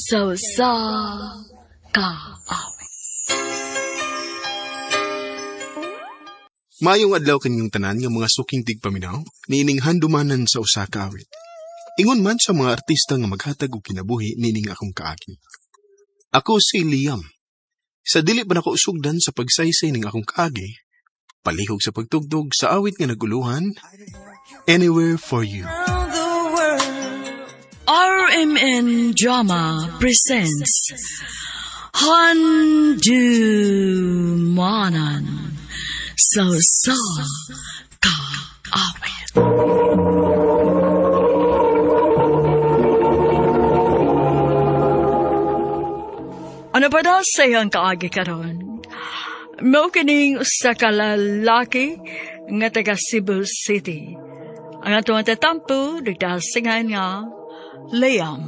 sa kaawit. Mayong adlaw kanyang tanan nga mga suking tigpaminaw, niining handumanan sa usa ka awit. Ingon man sa mga artista nga maghatag og kinabuhi nining akong kaagi. Ako si Liam. Sa dili pa nako usugdan sa pagsaysay ning akong kaagi, palihog sa pagtugtog sa awit nga naguluhan, Anywhere for You. RMN Drama presents Handumanan sa kaawit. Ano ba daw sa iyang kaagi karon? Mao kining usa ka lalaki nga taga Cebu City. Ang atong tatampo nagdasingan nga Liam.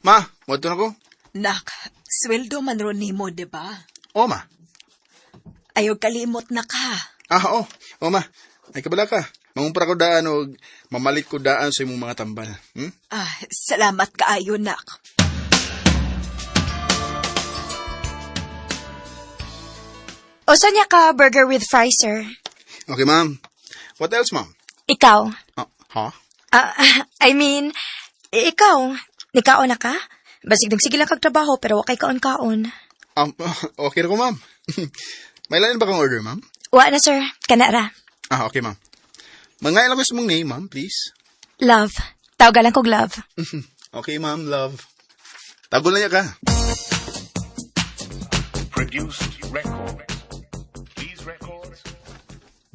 Ma, wadto na ko? Nak, sweldo man ron nimo, di ba? O ma. Ayaw kalimot na ka. Oo. O ma. Ay kabala ka. Mangumpra ko daan o mamalit ko daan sa imong mga tambal. Salamat kaayo, nak. O saan niya ka burger with fries, sir? Okay, ma'am. What else, ma'am? Ikaw. Ha? I mean, ikaw. Nikaon na ka? Basig sige lang kag trabaho pero wakay kaon-kaon. Okay na ko, ma'am. May lain ba kang order, ma'am? Wa na, sir. Kanara. Okay, ma'am. Mangayon lang ko sa mong name, ma'am, please. Love. Tawagan lang kog love. Okay, ma'am, love. Tagol na niya ka. Produced records. These records.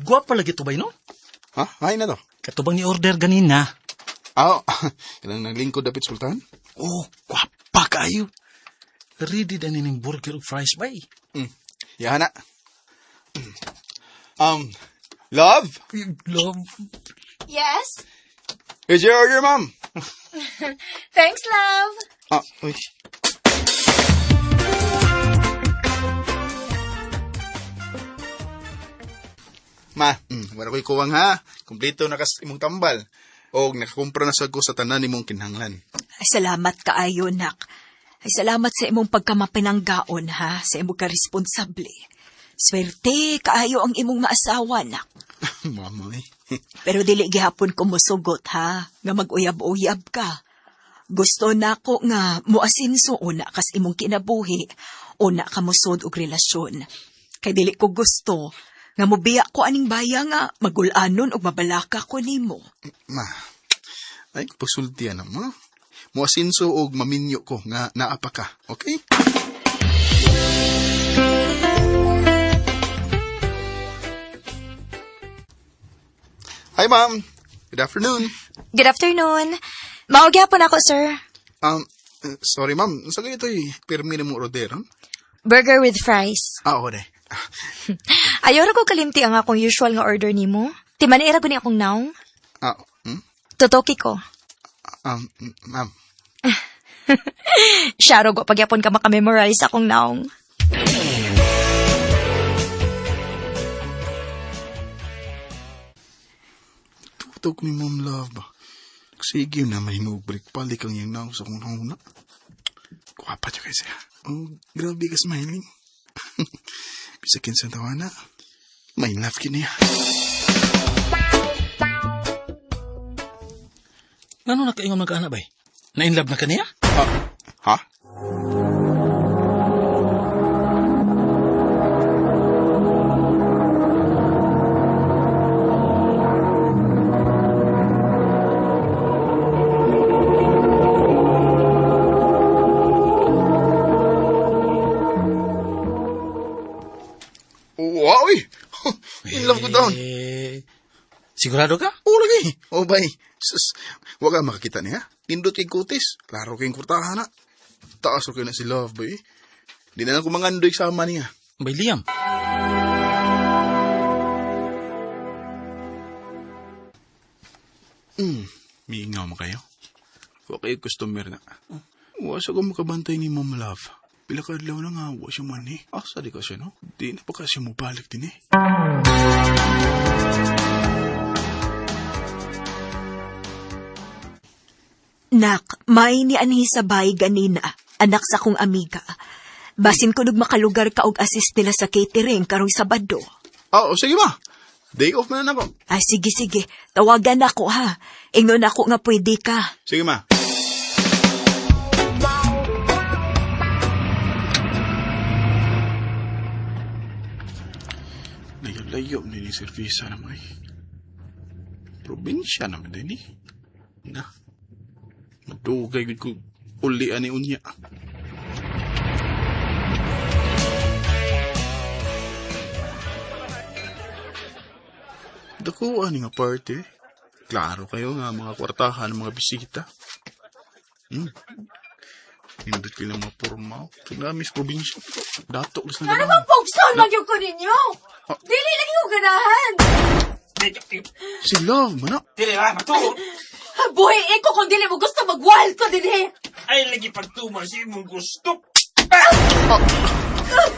Guwapa lagi to ba, no? Ha? Hay na to. Katubang ni order ganina. Kailang naglingkod dapit sultan? Oh, guwapa kayo. Ready na nining burger ug fries ba? Yan na. Love? Love. Yes? Here's your order, ma'am. Thanks, love. Uy. Ma, wala ko'y kuwang ha. Kompleto na kas imong tambal. O nakakumpra na sa ko sa tanan imong kinahanglan. Ay, salamat kaayo, nak. Ay, salamat sa imong pagkamapinanggaon, ha? Sa imong karesponsable. Swerte kaayo ang imong maasawa, nak. Mama eh. Pero dili gihapon ko mosugot, ha? Nga mag-uyab-uyab ka. Gusto na ko nga muasinso una kas imong kinabuhi. Una ka musod og relasyon. Kay dili ko gusto nga mobiya ko aning baya nga magulanon og mabalaka ko nimo. Ma, ay pasultian na mo. Muasinso og maminyo ko nga naapa ka, okay? Hi, ma'am. Good afternoon. Good afternoon. Maugyapon ako, sir. Sorry, ma'am. Sa ganito pirmi na mo order, huh? Burger with fries. Oo, de. Ayaw ra ko kalimti ang akong usual nga order nimo. Timanira ko ni akong naong. Tutoki ko. Ma'am. Syaro ko pagyapon ka makamemorize akong naong. Tutok ni Ma'am Love. Sige na may nubrik palik ang yung naong sa kong nahuna. Kuwapa siya kasi. Oh, grabe ka smiling. Bisakin sa tawa na. May love kiniya. Ano nakaingon magkana ba? Na-inlove na kaniya? Ha? Wow, in love ko down. Sigurado ka? Oo, lagi. Oh, bay. Sus, wag ka makakita niya. Pindot kay kutis. Klaro kayong kurtahan na. Taas ko na si Love, bay. Di na lang kumangandoy sama niya. Bay Liam. Miingaw mo kayo. Okay, customer na. Wasa ko makabantay ni Mom Love. Pila ka adlaw na nga, wa siya man eh. Asa di ka siya, no? Di na pa ka siya mabalik din eh. Nak, may ni anhi sa bay ganina, anak sa kong amiga. Basin ko makalugar ka og assist nila sa catering karong Sabado. Sige ma. Day off man ako. Sige. Tawagan ako ha. Ingnon ako nga pwede ka. Sige ma. Layo ni servisa naman eh. Probinsya naman din eh. Na. Madugay ko ulian ni unya. Dakuan nga party. Klaro kayo nga mga kwartahan ng mga bisita. Hindot ko lang mga pormaw. Kinamis probinsya. Dato lang na Ano bang pogson magyog ko ninyo? Dili lang yung ganahan. Si Love, mana? Dili ba, matulog. Buhay ko kung dili mo gusto mag-wild ko din eh. Ay, lagi pagtumar si mong gusto.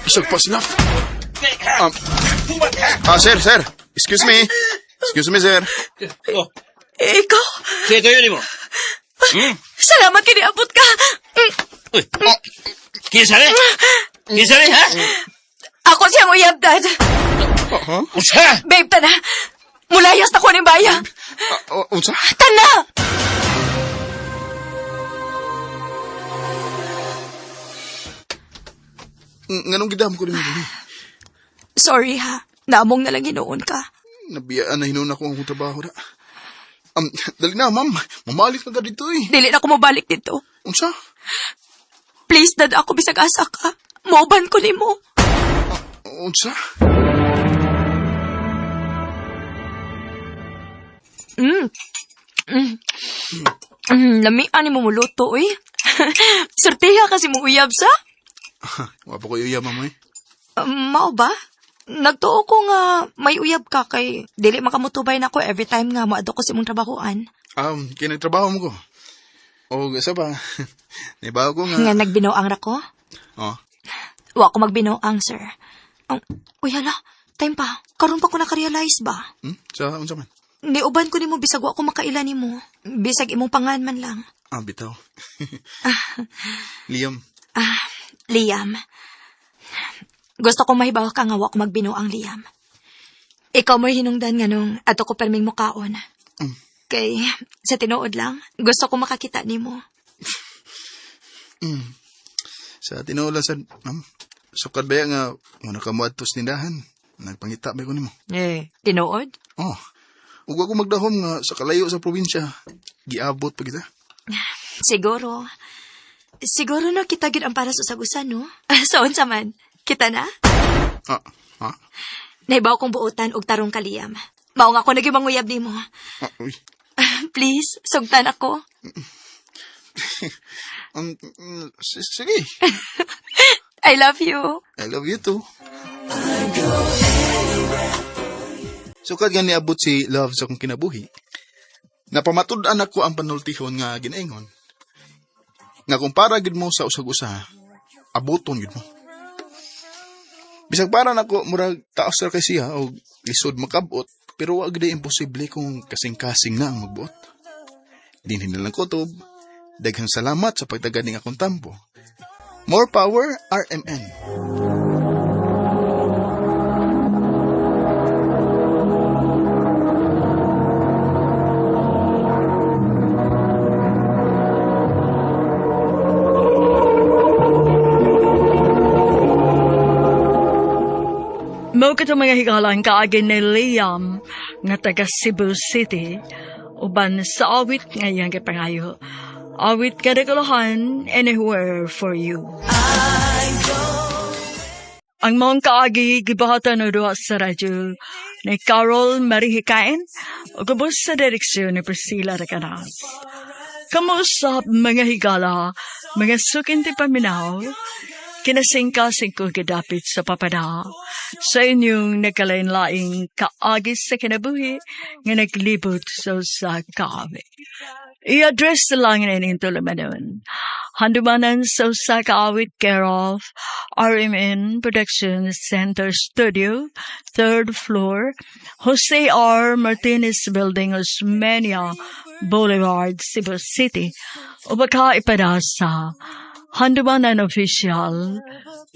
Isag pa si Love. Tumat ha. Sir. Excuse me, sir. Oh, Ikaw, sito yun mo. salamat kiniabot ka. Kinsa rin, ha? Ako siyang uyab, Dad. Usa! Babe, tana. Mulayas na ko ng baya. Unsa? Tana! Nganong gidam ko rin mo din. Sorry ha. Namong na lang ginoon ka. Nabiyaan na hinuon ako ang trabaho na. Dali na, ma'am. Mamalik na ka dito eh. Dili na ako mabalik dito. Unsa? Please, Dad, ako bisag asa ka. Mauban ko nimo. Unsa? Lamian ni mo muluto, eh. Sorteha kasi mo uyab sa? Wapa ko yuya, ma'am eh. Mao ba? Nagtuo ko nga may uyab ka kay dili makamutubay na ko every time nga maadto ko sa imong trabahoan. Kinagtrabaho mo ko. O, gasa ba? Naibaw ko nga. Nga nagbinoang ra ko? Oh. Wa ko magbinoang, sir. Uy, hala. Time pa. Karon pa ko nakarealize ba? Unsa man? Niuban ko nimo bisag wa ko makaila nimo. Bisag imong pangan man lang. Bitaw. Liam. Liam. Gusto ko mahibaw ka nga wa ko magbinoang, Liam. Ikaw mo hinungdan nga nung ato ko perming mukaon. Kay, sa tinuod lang, gusto ko makakita nimo. Sa tinuod lang ma'am. Sukad ba nga, muna ka mo atos nindahan. Nagpangita ba ko nimo? Tinuod? Ug ako magdahom nga sa kalayo sa probinsya. Giabot pa kita. Siguro na kita gid ang para sa usagusan, no? So, unsa man? Kita na? Nahibaw kong buotan og tarong ka, Liam. Mao nga ako nagimanguyab nimo. Uy. Please, sugtan ako. Sige. I love you. I love you too. Sukad nga niabot si Love sa kong kinabuhi. Napamatud-an ako ang panultihon nga ginaingon. Nga kumpara gid mo sa usag-usa, abuton gid mo. Bisag para nako murag taos ra kay siya o lisod makabot, pero wa gid imposible kung kasing-kasing na ang magbuot. Dinhin na lang kutob. Daghang salamat sa pagtagad ning akong tampo. More power, RMN. Mao kato mga higalan kaagin ni Liam nga taga Cebu City uban sa awit ngayang kapangayo. Awit kadagalahan anywhere for you. Ang mong kaagi gibahatan na doon sa radyo ni Carol Marihikain o kubos sa direksyon ni Priscilla Recanas. Kamusta mga higala, mga sukinti paminaw, kinasingkasing ko gidapit sa papada sa inyong nagkalain-laing kaagis sa kinabuhi nga naglibot sa kami. I-address lang na ining tulumanon. Handumanan sa usa ka awit care of RMN Production Center Studio, 3rd floor, Jose R. Martinez Building, Osmeña Boulevard, Cebu City. O baka ipada sa Handumanan Official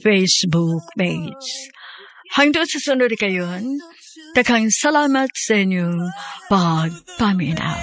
Facebook page. Hangtod sa sunod kayon, takang salamat sa inyong pagpaminaw.